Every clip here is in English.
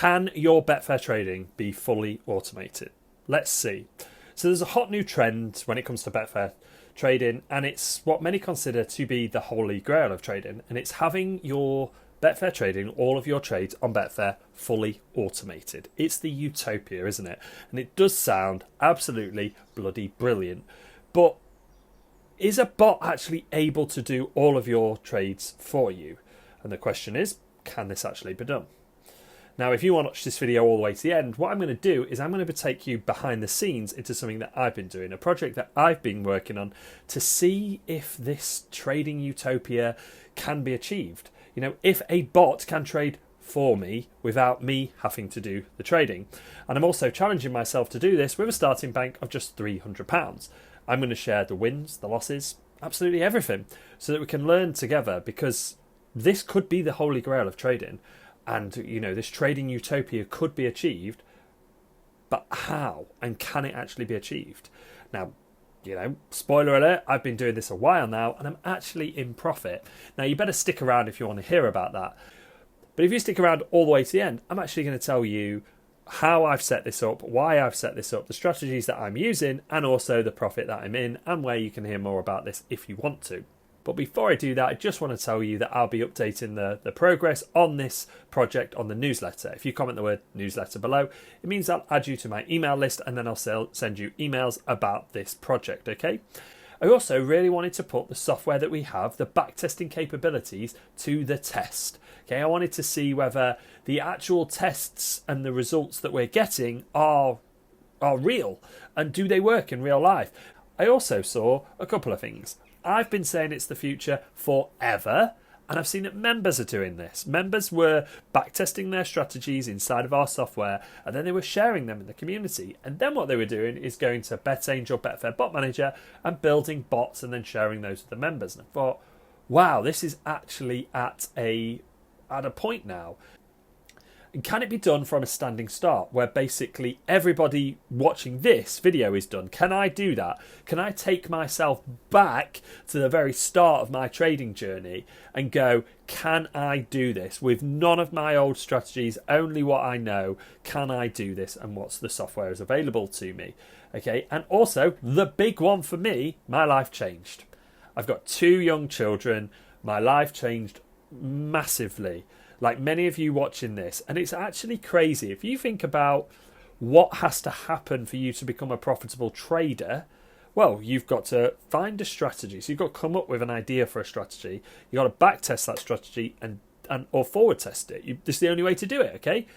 Can your Betfair trading be fully automated? Let's see. So there's a hot new trend when it comes to Betfair trading, and it's what many consider to be the holy grail of trading, and it's having your Betfair trading, all of your trades on Betfair, fully automated. It's the utopia, isn't it? And it does sound absolutely bloody brilliant. But is a bot actually able to do all of your trades for you? And the question is, can this actually be done? Now, if you want to watch this video all the way to the end, what I'm going to do is I'm going to take you behind the scenes into something that I've been doing, a project that I've been working on to see if this trading utopia can be achieved. You know, if a bot can trade for me without me having to do the trading. And I'm also challenging myself to do this with a starting bank of just £300. I'm going to share the wins, the losses, absolutely everything, so that we can learn together, because this could be the holy grail of trading. And, you know, this trading utopia could be achieved, but how? And can it actually be achieved? Now, you know, spoiler alert, I've been doing this a while now, and I'm actually in profit. Now, you better stick around if you want to hear about that. But if you stick around all the way to the end, I'm actually going to tell you how I've set this up, why I've set this up, the strategies that I'm using, and also the profit that I'm in, and where you can hear more about this if you want to. But before I do that, I just want to tell you that I'll be updating the progress on this project on the newsletter. If you comment the word newsletter below, it means I'll add you to my email list, and then I'll send you emails about this project, okay? I also really wanted to put the software that we have, the backtesting capabilities, to the test. Okay, I wanted to see whether the actual tests and the results that we're getting are real, and do they work in real life. I also saw a couple of things. I've been saying it's the future forever, and I've seen that members are doing this. Members were backtesting their strategies inside of our software, and then they were sharing them in the community. And then what they were doing is going to BetAngel, Betfair Bot Manager, and building bots and then sharing those with the members. And I thought, wow, this is actually at a point now. And can it be done from a standing start, where basically everybody watching this video is done? Can I do that? Can I take myself back to the very start of my trading journey and go, can I do this with none of my old strategies, only what I know? Can I do this, and what's the software is available to me? Okay, and also the big one for me, my life changed. I've got 2 young children. My life changed massively, like many of you watching this, and it's actually crazy. If you think about what has to happen for you to become a profitable trader, well, you've got to find a strategy. So you've got to come up with an idea for a strategy. You've got to backtest that strategy and or forward test it. This is the only way to do it, okay?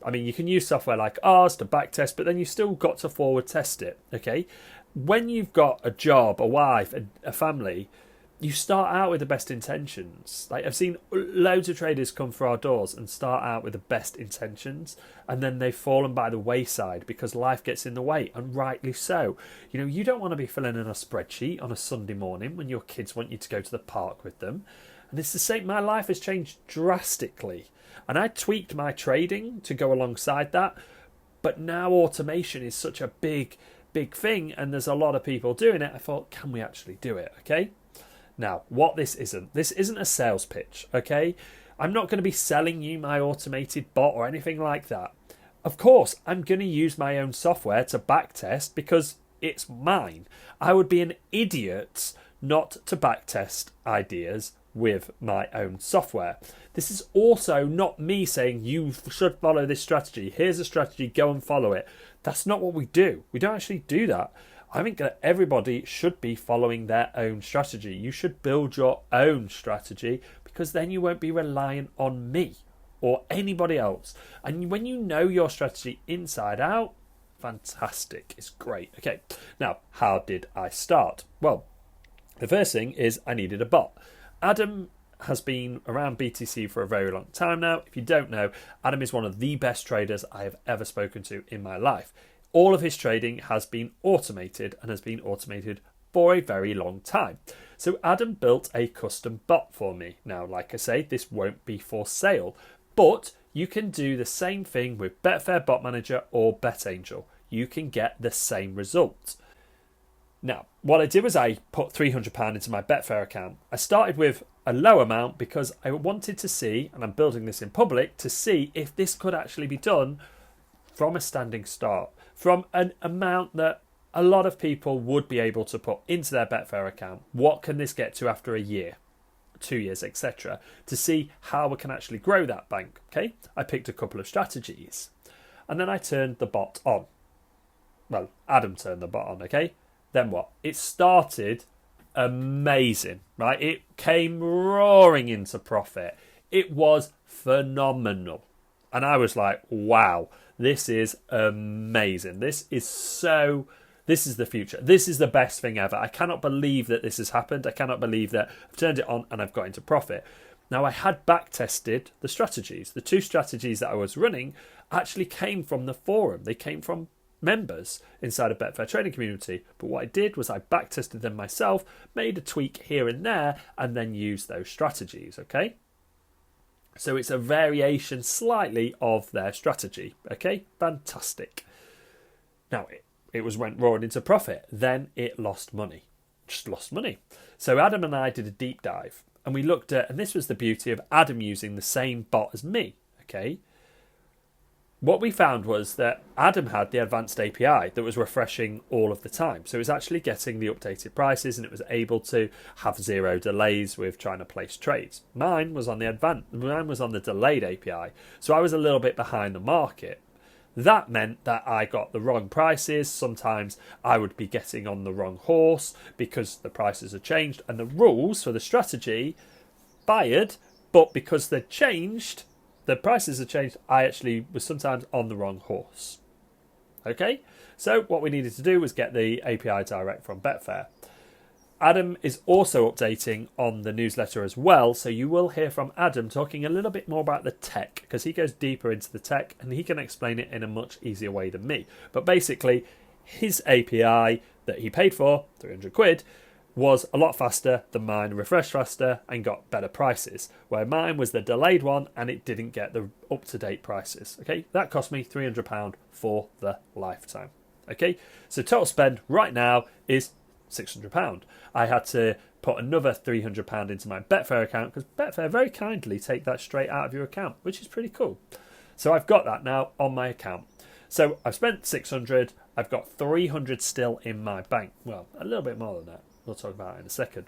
I mean, you can use software like ours to backtest, but then you still got to forward test it, okay? When you've got a job, a wife, a family, you start out with the best intentions. Like, I've seen loads of traders come through our doors and start out with the best intentions, and then they've fallen by the wayside because life gets in the way, and rightly so. You know, you don't want to be filling in a spreadsheet on a Sunday morning when your kids want you to go to the park with them. And it's the same. My life has changed drastically, and I tweaked my trading to go alongside that. But now automation is such a big thing, and there's a lot of people doing it. I thought, can we actually do it? Okay. Now, what this isn't a sales pitch, okay? I'm not going to be selling you my automated bot or anything like that. Of course, I'm going to use my own software to backtest because it's mine. I would be an idiot not to backtest ideas with my own software. This is also not me saying you should follow this strategy. Here's a strategy, go and follow it. That's not what we do. We don't actually do that. I think that everybody should be following their own strategy. You should build your own strategy, because then you won't be reliant on me or anybody else. And when you know your strategy inside out, fantastic. It's great. Okay, now, how did I start? Well, the first thing is I needed a bot. Adam has been around BTC for a very long time now. If you don't know, Adam is one of the best traders I have ever spoken to in my life. All of his trading has been automated, and has been automated for a very long time. So Adam built a custom bot for me. Now, like I say, this won't be for sale, but you can do the same thing with Betfair Bot Manager or BetAngel. You can get the same result. Now, what I did was I put £300 into my Betfair account. I started with a low amount because I wanted to see, and I'm building this in public, to see if this could actually be done from a standing start, from an amount that a lot of people would be able to put into their Betfair account. What can this get to after a year, 2 years, etc., to see how we can actually grow that bank. Okay, I picked a couple of strategies, and then I turned the bot on. Well, Adam turned the bot on. Okay, then what? It started amazing, right? It came roaring into profit. It was phenomenal, and I was like, wow, this is amazing. This is the future. This is the best thing ever. I cannot believe that this has happened. I cannot believe that I've turned it on and I've got into profit. Now, I had back-tested the strategies. The 2 strategies that I was running actually came from the forum. They came from members inside a Betfair trading community. But what I did was I back-tested them myself, made a tweak here and there, and then used those strategies, okay? So it's a variation slightly of their strategy, okay? Fantastic. Now, it went roaring into profit. Then it lost money. Just lost money. So Adam and I did a deep dive. And we looked at, and this was the beauty of Adam using the same bot as me. Okay. What we found was that Adam had the advanced API that was refreshing all of the time. So it was actually getting the updated prices and it was able to have 0 delays with trying to place trades. Mine was on the delayed API. So I was a little bit behind the market. That meant that I got the wrong prices. Sometimes I would be getting on the wrong horse because the prices had changed and the rules for the strategy fired, but because they'd changed, the prices had changed, I actually was sometimes on the wrong horse. Okay, so what we needed to do was get the API direct from Betfair. Adam is also updating on the newsletter as well, so you will hear from Adam talking a little bit more about the tech, because he goes deeper into the tech and he can explain it in a much easier way than me. But basically, his API that he paid for, 300 quid, was a lot faster than mine, refreshed faster and got better prices, where mine was the delayed one and it didn't get the up-to-date prices. Okay, that cost me £300 for the lifetime. Okay, so total spend right now is £600. I had to put another £300 into my Betfair account because Betfair very kindly take that straight out of your account, which is pretty cool. So I've got that now on my account. So I've spent £600. I've got £300 still in my bank. Well, a little bit more than that. We'll talk about it in a second.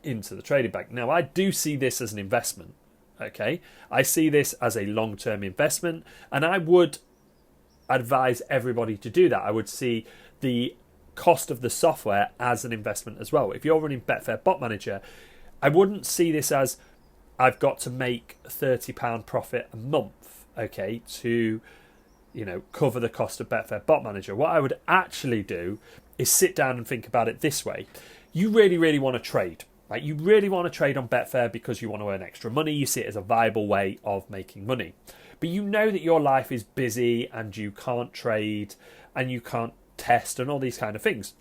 Into the trading bank. Now, I do see this as an investment. Okay, I see this as a long-term investment, and I would advise everybody to do that. I would see the cost of the software as an investment as well. If you're running Betfair Bot Manager, I wouldn't see this as I've got to make £30 profit a month, okay, to cover the cost of Betfair Bot Manager. What I would actually do is sit down and think about it this way. You really, really want to trade, right? You really want to trade on Betfair because you want to earn extra money. You see it as a viable way of making money. But you know that your life is busy and you can't trade and you can't test and all these kind of things.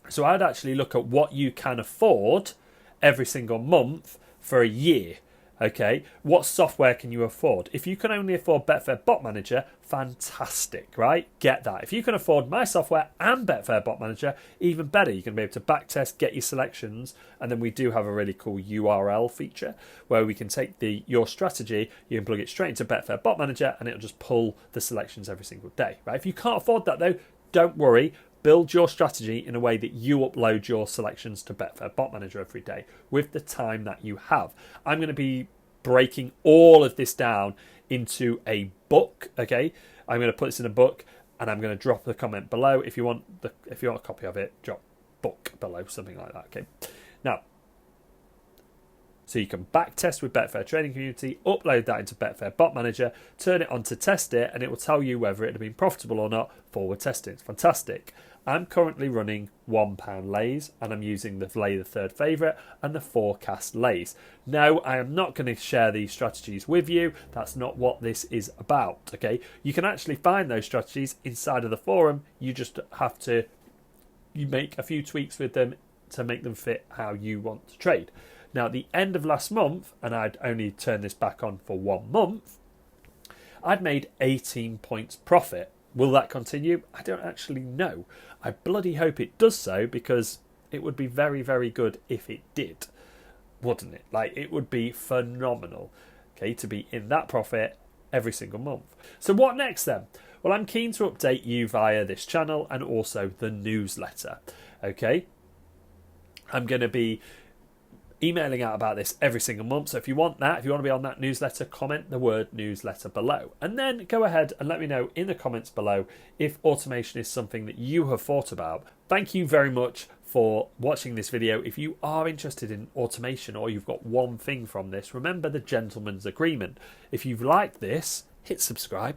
So I'd actually look at what you can afford every single month for a year. Okay, what software can you afford? If you can only afford Betfair Bot Manager, fantastic, right? Get that. If you can afford my software and Betfair Bot Manager, even better. You can be able to backtest, get your selections, and then we do have a really cool URL feature where we can take your strategy, you can plug it straight into Betfair Bot Manager, and it'll just pull the selections every single day, right? If you can't afford that though, don't worry. Build your strategy in a way that you upload your selections to Betfair Bot Manager every day with the time that you have. I'm going to be breaking all of this down into a book. Okay, I'm going to put this in a book, and I'm going to drop the comment below if you want a copy of it. Drop book below, something like that. Okay, now. So you can backtest with Betfair Trading Community, upload that into Betfair Bot Manager, turn it on to test it, and it will tell you whether it had been profitable or not forward testing. It's fantastic. I'm currently running £1 lays, and I'm using the lay the third favourite and the forecast lays. No, I am not going to share these strategies with you. That's not what this is about. Okay, you can actually find those strategies inside of the forum. You just have to make a few tweaks with them to make them fit how you want to trade. Now, at the end of last month, and I'd only turned this back on for 1 month, I'd made 18 points profit. Will that continue? I don't actually know. I bloody hope it does so, because it would be very, very good if it did. wouldn't it? Like, it would be phenomenal, okay, to be in that profit every single month. So what next then? Well, I'm keen to update you via this channel and also the newsletter, okay? I'm going to be emailing out about this every single month. So if you want that, if you want to be on that newsletter, comment the word newsletter below. And then go ahead and let me know in the comments below if automation is something that you have thought about. Thank you very much for watching this video. If you are interested in automation or you've got one thing from this, remember the gentleman's agreement. If you've liked this, hit subscribe.